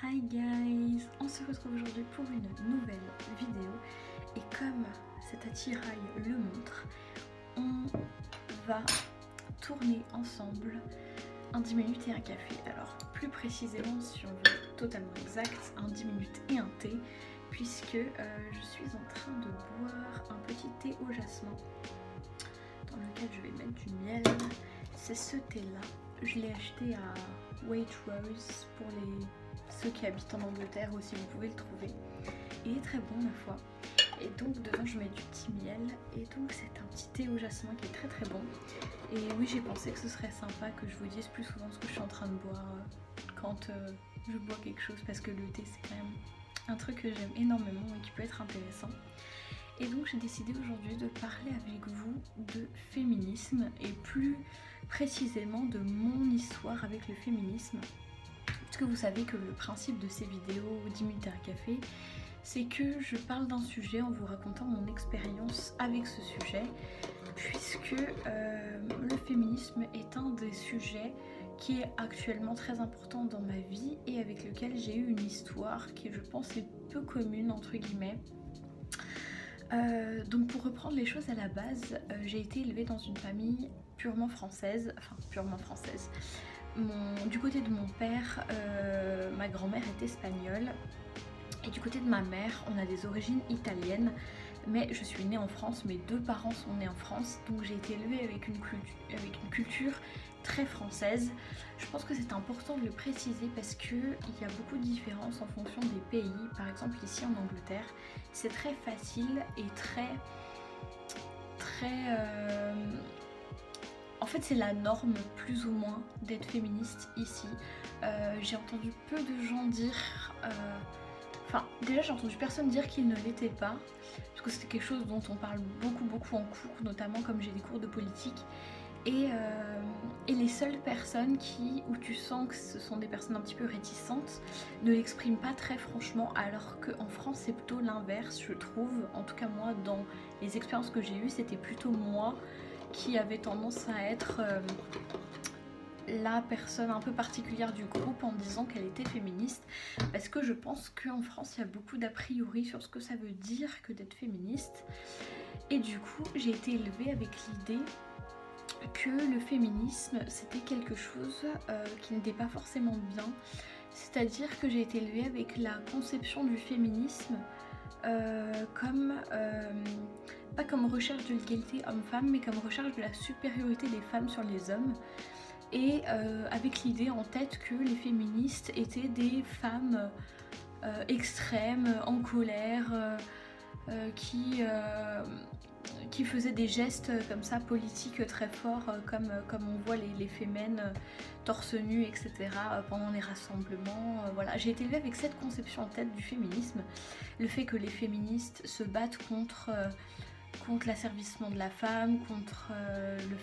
Hi guys, on se retrouve aujourd'hui pour une nouvelle vidéo et comme cet attirail le montre, on va tourner ensemble un 10 minutes et un café. Alors plus précisément, si on veut totalement exact, un 10 minutes et un thé, puisque je suis en train de boire un petit thé au jasmin dans lequel je vais mettre du miel. C'est ce thé là, je l'ai acheté à Waitrose pour ceux qui habitent en Angleterre aussi, vous pouvez le trouver. Il est très bon ma foi. Et donc dedans je mets du petit miel et donc c'est un petit thé au jasmin qui est très très bon. Et oui, j'ai pensé que ce serait sympa que je vous dise plus souvent ce que je suis en train de boire quand je bois quelque chose, parce que le thé c'est quand même un truc que j'aime énormément et qui peut être intéressant. Et donc j'ai décidé aujourd'hui de parler avec vous de féminisme et plus précisément de mon histoire avec le féminisme. Parce que vous savez que le principe de ces vidéos 10 minutes à un café, c'est que je parle d'un sujet en vous racontant mon expérience avec ce sujet, puisque le féminisme est un des sujets qui est actuellement très important dans ma vie et avec lequel j'ai eu une histoire qui, je pense, est peu commune entre guillemets. Donc pour reprendre les choses à la base, j'ai été élevée dans une famille purement française, du côté de mon père, ma grand-mère est espagnole et du côté de ma mère, on a des origines italiennes, mais je suis née en France, mes deux parents sont nés en France, donc j'ai été élevée avec une culture très française. Je pense que c'est important de le préciser parce qu'il y a beaucoup de différences en fonction des pays. Par exemple ici en Angleterre, c'est très facile et en fait c'est la norme plus ou moins d'être féministe ici. J'ai entendu peu de gens dire... déjà j'ai entendu personne dire qu'il ne l'était pas, parce que c'était quelque chose dont on parle beaucoup en cours, notamment comme j'ai des cours de politique. Et les seules personnes où tu sens que ce sont des personnes un petit peu réticentes ne l'expriment pas très franchement, alors qu'en France c'est plutôt l'inverse, je trouve. En tout cas moi, dans les expériences que j'ai eues, c'était plutôt moi qui avait tendance à être la personne un peu particulière du groupe en disant qu'elle était féministe, parce que je pense qu'en France il y a beaucoup d'a priori sur ce que ça veut dire que d'être féministe. Et du coup j'ai été élevée avec l'idée que le féminisme c'était quelque chose qui n'était pas forcément bien, c'est-à-dire que j'ai été élevée avec la conception du féminisme pas comme recherche de l'égalité homme-femme, mais comme recherche de la supériorité des femmes sur les hommes, et avec l'idée en tête que les féministes étaient des femmes extrêmes, en colère, qui faisaient des gestes comme ça politiques très forts, comme on voit les fémènes torse nu, etc. pendant les rassemblements. Voilà, j'ai été élevée avec cette conception en tête du féminisme, le fait que les féministes se battent contre l'asservissement de la femme, contre le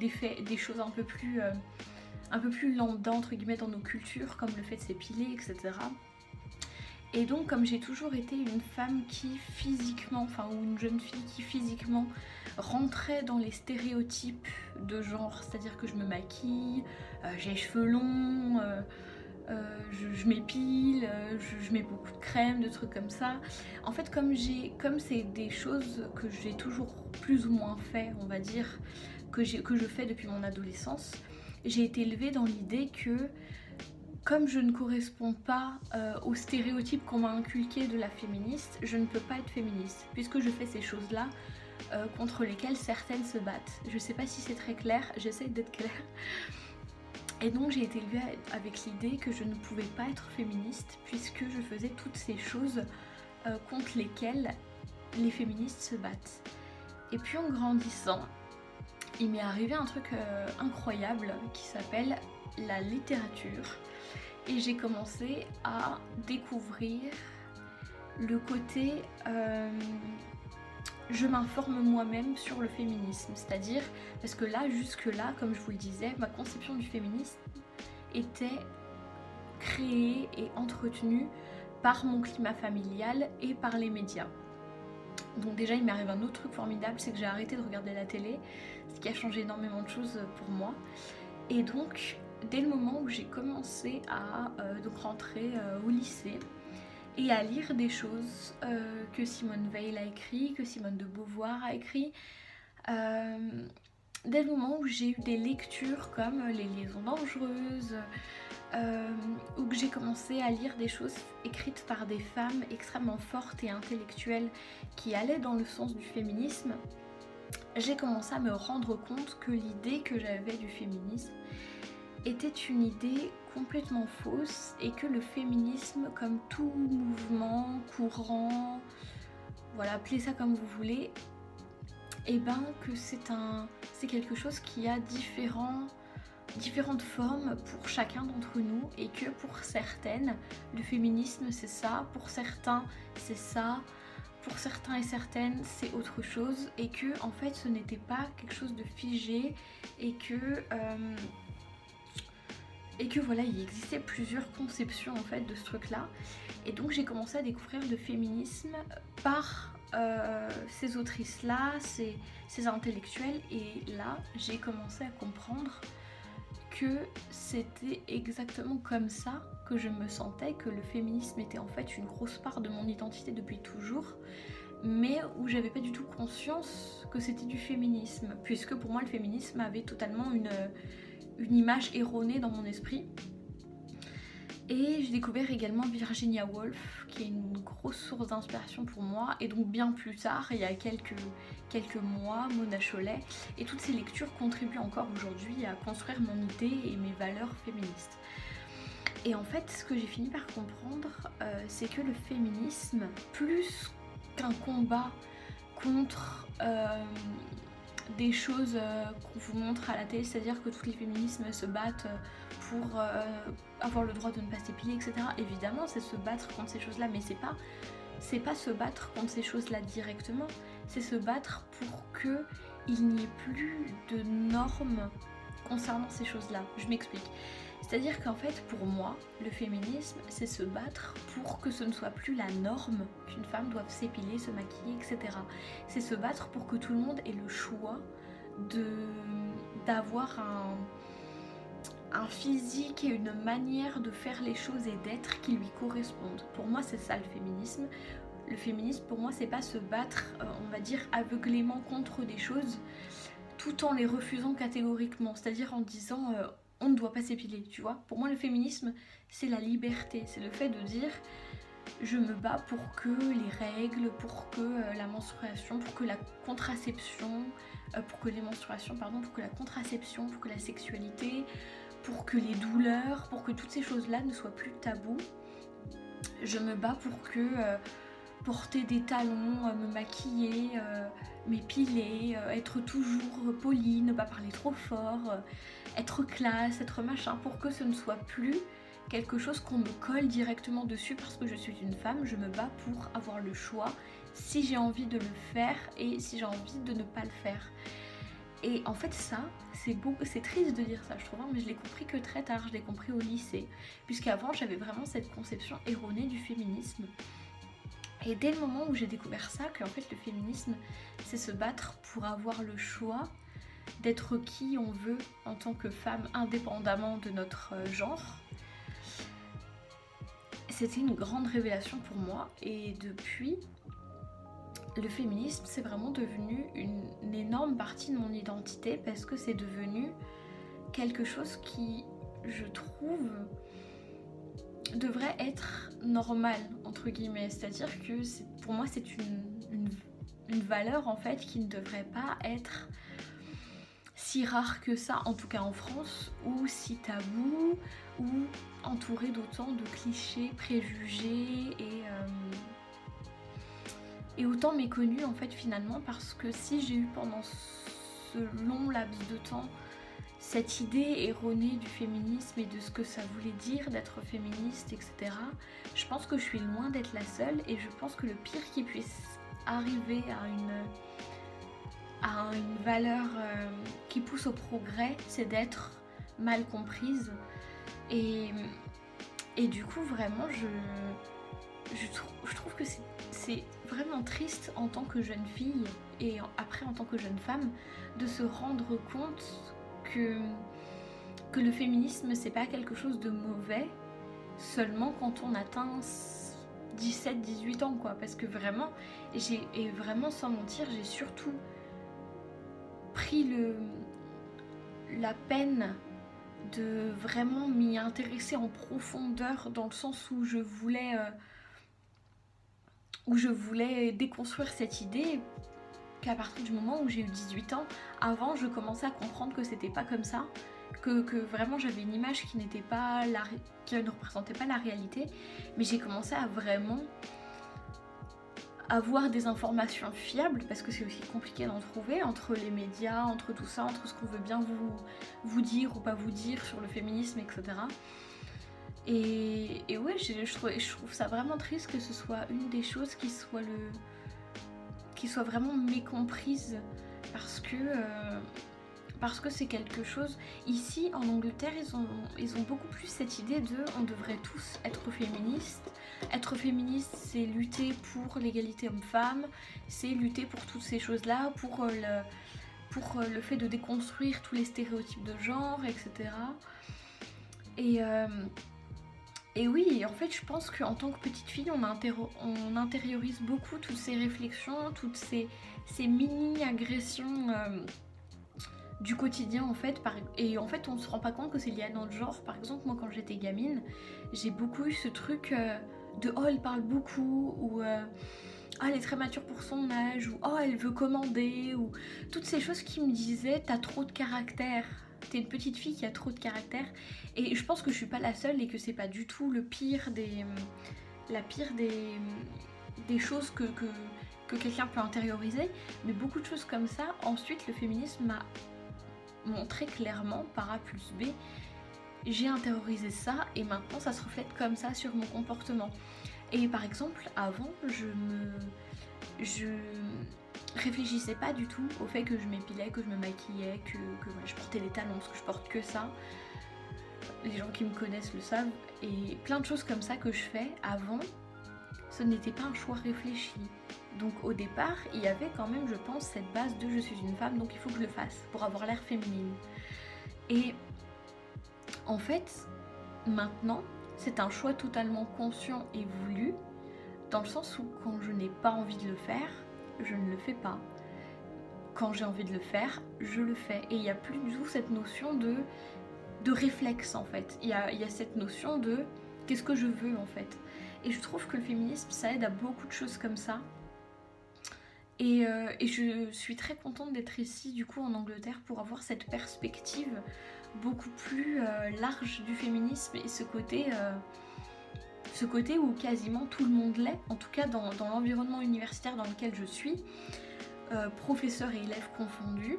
fait des choses un peu plus lambda entre guillemets dans nos cultures, comme le fait de s'épiler, etc. Et donc comme j'ai toujours été une femme qui physiquement, ou une jeune fille qui physiquement rentrait dans les stéréotypes de genre, c'est-à-dire que je me maquille, j'ai les cheveux longs, je m'épile, je mets beaucoup de crème, de trucs comme ça. En fait comme c'est des choses que j'ai toujours plus ou moins fait, on va dire, que je fais depuis mon adolescence, j'ai été élevée dans l'idée que comme je ne corresponds pas aux stéréotypes qu'on m'a inculqués de la féministe, je ne peux pas être féministe, puisque je fais ces choses-là contre lesquelles certaines se battent. Je sais pas si c'est très clair, j'essaie d'être claire. Et donc j'ai été élevée avec l'idée que je ne pouvais pas être féministe, puisque je faisais toutes ces choses contre lesquelles les féministes se battent. Et puis en grandissant, il m'est arrivé un truc incroyable qui s'appelle la littérature. Et j'ai commencé à découvrir le côté je m'informe moi-même sur le féminisme, c'est-à-dire parce que là, jusque-là, comme je vous le disais, ma conception du féminisme était créée et entretenue par mon climat familial et par les médias. Donc déjà il m'arrive un autre truc formidable, c'est que j'ai arrêté de regarder la télé, ce qui a changé énormément de choses pour moi. Et donc dès le moment où j'ai commencé à donc rentrer au lycée et à lire des choses que Simone Veil a écrit, que Simone de Beauvoir a écrit, dès le moment où j'ai eu des lectures comme Les liaisons dangereuses, où j'ai commencé à lire des choses écrites par des femmes extrêmement fortes et intellectuelles qui allaient dans le sens du féminisme, j'ai commencé à me rendre compte que l'idée que j'avais du féminisme était une idée complètement fausse et que le féminisme, comme tout mouvement, courant, voilà, appelez ça comme vous voulez, et ben que c'est quelque chose qui a différentes formes pour chacun d'entre nous et que pour certaines, le féminisme c'est ça, pour certains c'est ça, pour certains et certaines c'est autre chose et que en fait ce n'était pas quelque chose de figé et que voilà, il existait plusieurs conceptions en fait de ce truc là et donc j'ai commencé à découvrir le féminisme par ces autrices là, ces intellectuels et là j'ai commencé à comprendre que c'était exactement comme ça que je me sentais, que le féminisme était en fait une grosse part de mon identité depuis toujours, mais où j'avais pas du tout conscience que c'était du féminisme, puisque pour moi le féminisme avait totalement une image erronée dans mon esprit. Et j'ai découvert également Virginia Woolf, qui est une grosse source d'inspiration pour moi, et donc bien plus tard, il y a quelques mois, Mona Chollet, et toutes ces lectures contribuent encore aujourd'hui à construire mon idée et mes valeurs féministes. Et en fait, ce que j'ai fini par comprendre, c'est que le féminisme, plus qu'un combat contre des choses qu'on vous montre à la télé, c'est-à-dire que tous les féminismes se battent pour avoir le droit de ne pas s'épiler, etc. Évidemment, c'est se battre contre ces choses-là, mais c'est pas se battre contre ces choses-là directement, c'est se battre pour qu'il n'y ait plus de normes concernant ces choses-là. Je m'explique. C'est-à-dire qu'en fait, pour moi, le féminisme, c'est se battre pour que ce ne soit plus la norme qu'une femme doive s'épiler, se maquiller, etc. C'est se battre pour que tout le monde ait le choix d'avoir un physique et une manière de faire les choses et d'être qui lui correspondent. Pour moi, c'est ça le féminisme. Le féminisme, pour moi, c'est pas se battre, on va dire, aveuglément contre des choses, tout en les refusant catégoriquement. C'est-à-dire en disant... on ne doit pas s'épiler, tu vois. Pour moi, le féminisme, c'est la liberté. C'est le fait de dire, je me bats pour que les règles, pour que la menstruation, pour que la contraception, pour que les menstruations, pardon, pour que la contraception, pour que la sexualité, pour que les douleurs, pour que toutes ces choses-là ne soient plus tabous. Je me bats pour que porter des talons, me maquiller, m'épiler, être toujours polie, ne pas parler trop fort, être classe, être machin, pour que ce ne soit plus quelque chose qu'on me colle directement dessus parce que je suis une femme. Je me bats pour avoir le choix si j'ai envie de le faire et si j'ai envie de ne pas le faire. Et en fait ça, c'est triste de dire ça je trouve, hein, mais je l'ai compris que très tard, je l'ai compris au lycée, puisqu'avant j'avais vraiment cette conception erronée du féminisme. Et dès le moment où j'ai découvert ça, qu'en fait le féminisme c'est se battre pour avoir le choix d'être qui on veut en tant que femme indépendamment de notre genre, c'était une grande révélation pour moi. Et depuis, le féminisme c'est vraiment devenu une énorme partie de mon identité parce que c'est devenu quelque chose qui, je trouve, devrait être normal entre guillemets, c'est-à-dire que pour moi c'est une valeur en fait qui ne devrait pas être si rare que ça, en tout cas en France, ou si tabou, ou entouré d'autant de clichés, préjugés et autant méconnu en fait finalement, parce que si j'ai eu pendant ce long laps de temps cette idée erronée du féminisme et de ce que ça voulait dire d'être féministe, etc., je pense que je suis loin d'être la seule et je pense que le pire qui puisse arriver à une valeur qui pousse au progrès, c'est d'être mal comprise. Et du coup vraiment je trouve que c'est vraiment triste en tant que jeune fille et après en tant que jeune femme de se rendre compte que que le féminisme c'est pas quelque chose de mauvais seulement quand on atteint 17-18 ans quoi, parce que vraiment, et vraiment sans mentir, j'ai surtout pris la peine de vraiment m'y intéresser en profondeur, dans le sens où je voulais déconstruire cette idée, qu'à partir du moment où j'ai eu 18 ans. Avant, je commençais à comprendre que c'était pas comme ça, que vraiment j'avais une image qui n'était pas qui ne représentait pas la réalité, mais j'ai commencé à vraiment avoir des informations fiables, parce que c'est aussi compliqué d'en trouver entre les médias, entre tout ça, entre ce qu'on veut bien vous dire ou pas vous dire sur le féminisme, etc. Et ouais, je trouve ça vraiment triste que ce soit une des choses qui soit vraiment mécomprise, parce que c'est quelque chose. Ici en Angleterre, ils ont beaucoup plus cette idée de on devrait tous être féministes. Être féministe, c'est lutter pour l'égalité homme-femme, c'est lutter pour toutes ces choses-là, pour le fait de déconstruire tous les stéréotypes de genre, etc. Et oui, en fait, je pense qu'en tant que petite fille, on intériorise beaucoup toutes ces réflexions, toutes ces mini-agressions du quotidien, en fait. Et en fait, on ne se rend pas compte que c'est lié à notre genre. Par exemple, moi, quand j'étais gamine, j'ai beaucoup eu ce truc de « oh, elle parle beaucoup » ou « ah, elle est très mature pour son âge » ou « oh, elle veut commander » ou toutes ces choses qui me disaient « t'as trop de caractère ». T'es une petite fille qui a trop de caractère, et je pense que je suis pas la seule et que c'est pas du tout la pire des choses que quelqu'un peut intérioriser, mais beaucoup de choses comme ça. Ensuite, le féminisme m'a montré clairement, par A plus B, j'ai intériorisé ça et maintenant ça se reflète comme ça sur mon comportement. Et par exemple, avant, je réfléchissais pas du tout au fait que je m'épilais, que je me maquillais, que voilà, je portais les talons, parce que je porte que ça. Les gens qui me connaissent le savent. Et plein de choses comme ça que je fais avant, ce n'était pas un choix réfléchi. Donc au départ, il y avait quand même, je pense, cette base de je suis une femme, donc il faut que je le fasse pour avoir l'air féminine. Et en fait, maintenant, c'est un choix totalement conscient et voulu, dans le sens où quand je n'ai pas envie de le faire, je ne le fais pas. Quand j'ai envie de le faire, je le fais. Et il n'y a plus du tout cette notion de réflexe, en fait. Il y a cette notion de qu'est-ce que je veux, en fait. Et je trouve que le féminisme, ça aide à beaucoup de choses comme ça. Et je suis très contente d'être ici, du coup, en Angleterre, pour avoir cette perspective beaucoup plus large du féminisme et ce côté où quasiment tout le monde l'est, en tout cas dans l'environnement universitaire dans lequel je suis, professeurs et élèves confondus,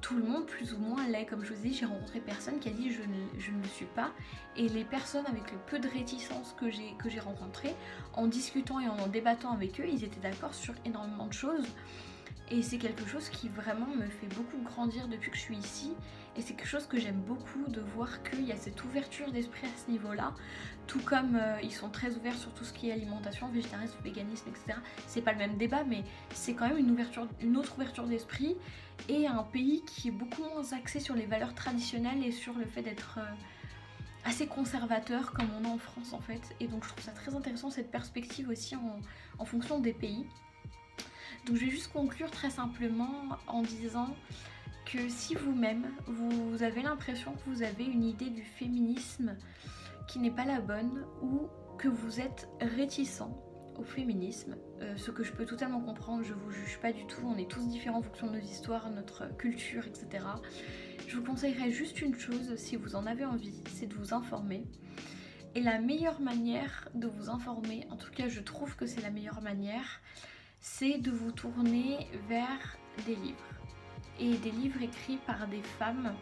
tout le monde plus ou moins l'est. Comme je vous dis, j'ai rencontré personne qui a dit je ne le suis pas, et les personnes avec le peu de réticence que j'ai rencontrées, en discutant et en débattant avec eux, ils étaient d'accord sur énormément de choses. Et c'est quelque chose qui vraiment me fait beaucoup grandir depuis que je suis ici. Et c'est quelque chose que j'aime beaucoup, de voir qu'il y a cette ouverture d'esprit à ce niveau-là. Tout comme ils sont très ouverts sur tout ce qui est alimentation, végétarisme, véganisme, etc. C'est pas le même débat, mais c'est quand même une autre ouverture d'esprit. Et un pays qui est beaucoup moins axé sur les valeurs traditionnelles et sur le fait d'être assez conservateur comme on est en France en fait. Et donc je trouve ça très intéressant, cette perspective aussi en fonction des pays. Donc je vais juste conclure très simplement en disant que si vous-même, vous avez l'impression que vous avez une idée du féminisme qui n'est pas la bonne, ou que vous êtes réticent au féminisme, ce que je peux totalement comprendre, je vous juge pas du tout, on est tous différents en fonction de nos histoires, notre culture, etc. Je vous conseillerais juste une chose, si vous en avez envie, c'est de vous informer. Et la meilleure manière de vous informer, en tout cas je trouve que c'est la meilleure manière, c'est de vous tourner vers des livres. Et des livres écrits par des femmes,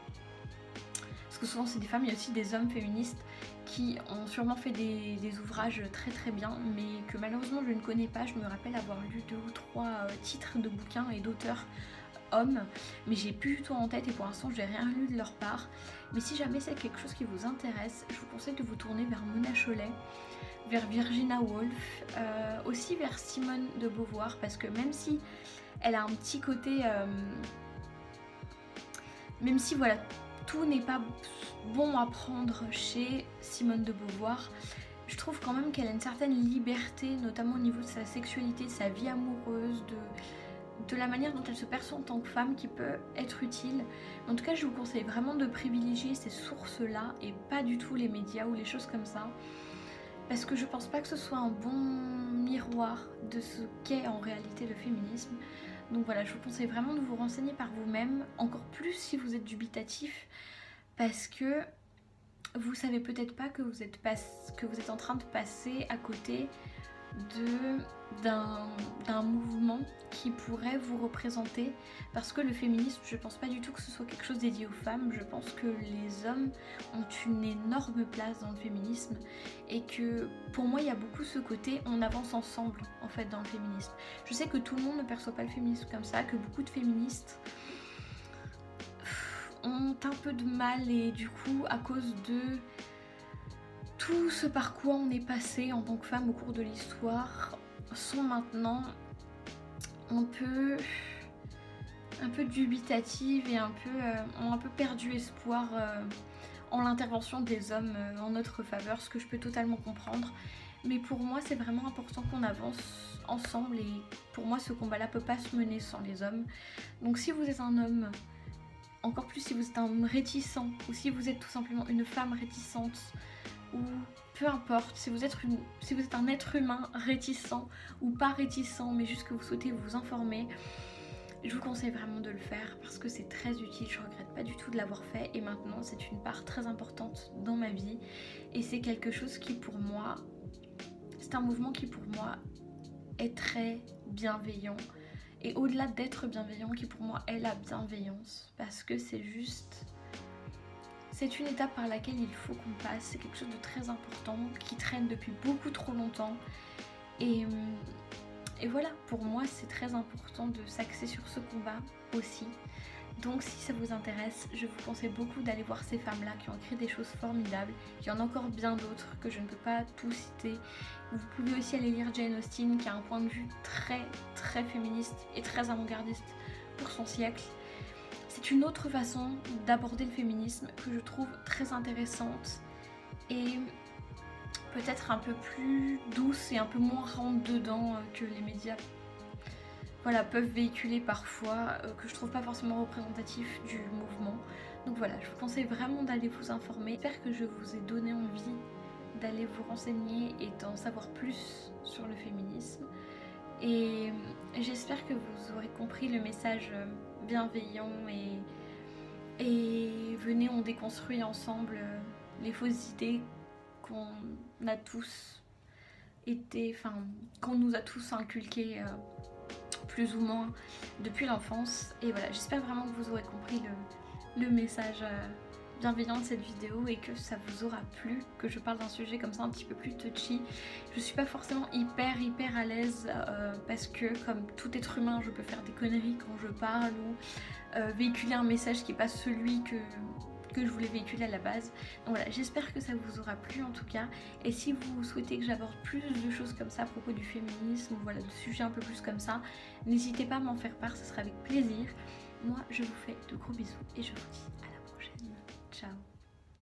parce que souvent c'est des femmes, il y a aussi des hommes féministes qui ont sûrement fait des ouvrages très très bien, mais que malheureusement je ne connais pas. Je me rappelle avoir lu 2 ou 3 titres de bouquins et d'auteurs hommes, mais j'ai plus du tout en tête et pour l'instant j'ai rien lu de leur part. Mais si jamais c'est quelque chose qui vous intéresse, je vous conseille de vous tourner vers Mona Chollet, vers Virginia Woolf, aussi vers Simone de Beauvoir, parce que même si elle a un petit côté... même si voilà, tout n'est pas bon à prendre chez Simone de Beauvoir. Je trouve quand même qu'elle a une certaine liberté, notamment au niveau de sa sexualité, de sa vie amoureuse, de la manière dont elle se perçoit en tant que femme qui peut être utile. En tout cas, je vous conseille vraiment de privilégier ces sources-là et pas du tout les médias ou les choses comme ça. Parce que je pense pas que ce soit un bon miroir de ce qu'est en réalité le féminisme. Donc voilà, je vous conseille vraiment de vous renseigner par vous-même, encore plus si vous êtes dubitatif, parce que vous savez peut-être pas que vous êtes en train de passer à côté d'un mouvement qui pourrait vous représenter, parce que le féminisme, je pense pas du tout que ce soit quelque chose dédié aux femmes. Je pense que les hommes ont une énorme place dans le féminisme et que pour moi il y a beaucoup ce côté on avance ensemble en fait dans le féminisme. Je sais que tout le monde ne perçoit pas le féminisme comme ça, que beaucoup de féministes ont un peu de mal, et du coup à cause de tout ce par quoi on est passé en tant que femme au cours de l'histoire, sont maintenant un peu dubitatives et ont un peu perdu espoir en l'intervention des hommes en notre faveur, ce que je peux totalement comprendre. Mais pour moi c'est vraiment important qu'on avance ensemble, et pour moi ce combat-là peut pas se mener sans les hommes. Donc si vous êtes un homme, encore plus si vous êtes un homme réticent, ou si vous êtes tout simplement une femme réticente, ou peu importe, si vous êtes un être humain réticent ou pas réticent, mais juste que vous souhaitez vous informer, je vous conseille vraiment de le faire parce que c'est très utile. Je regrette pas du tout de l'avoir fait, et maintenant c'est une part très importante dans ma vie, et c'est quelque chose qui pour moi, c'est un mouvement qui pour moi est très bienveillant, et au-delà d'être bienveillant, qui pour moi est la bienveillance, parce que c'est une étape par laquelle il faut qu'on passe. C'est quelque chose de très important qui traîne depuis beaucoup trop longtemps, et voilà, pour moi c'est très important de s'axer sur ce combat aussi. Donc si ça vous intéresse, je vous conseille beaucoup d'aller voir ces femmes-là qui ont écrit des choses formidables. Il y en a encore bien d'autres que je ne peux pas tout citer. Vous pouvez aussi aller lire Jane Austen, qui a un point de vue très très féministe et très avant-gardiste pour son siècle. C'est une autre façon d'aborder le féminisme que je trouve très intéressante et peut-être un peu plus douce et un peu moins rentre dedans que les médias peuvent véhiculer parfois, que je trouve pas forcément représentatif du mouvement. Donc voilà, je vous conseille vraiment d'aller vous informer. J'espère que je vous ai donné envie d'aller vous renseigner et d'en savoir plus sur le féminisme. Et j'espère que vous aurez compris le message bienveillant et venez, on déconstruit ensemble les fausses idées qu'on a tous qu'on nous a tous inculquées plus ou moins depuis l'enfance. Et voilà, j'espère vraiment que vous aurez compris le message bienveillant de cette vidéo et que ça vous aura plu, que je parle d'un sujet comme ça un petit peu plus touchy. Je suis pas forcément hyper à l'aise parce que comme tout être humain je peux faire des conneries quand je parle ou véhiculer un message qui n'est pas celui que je voulais véhiculer à la base. Donc voilà, j'espère que ça vous aura plu en tout cas, et si vous souhaitez que j'aborde plus de choses comme ça à propos du féminisme, ou voilà, de sujets un peu plus comme ça, n'hésitez pas à m'en faire part, ce sera avec plaisir. Moi je vous fais de gros bisous et je vous dis à la prochaine. Ciao.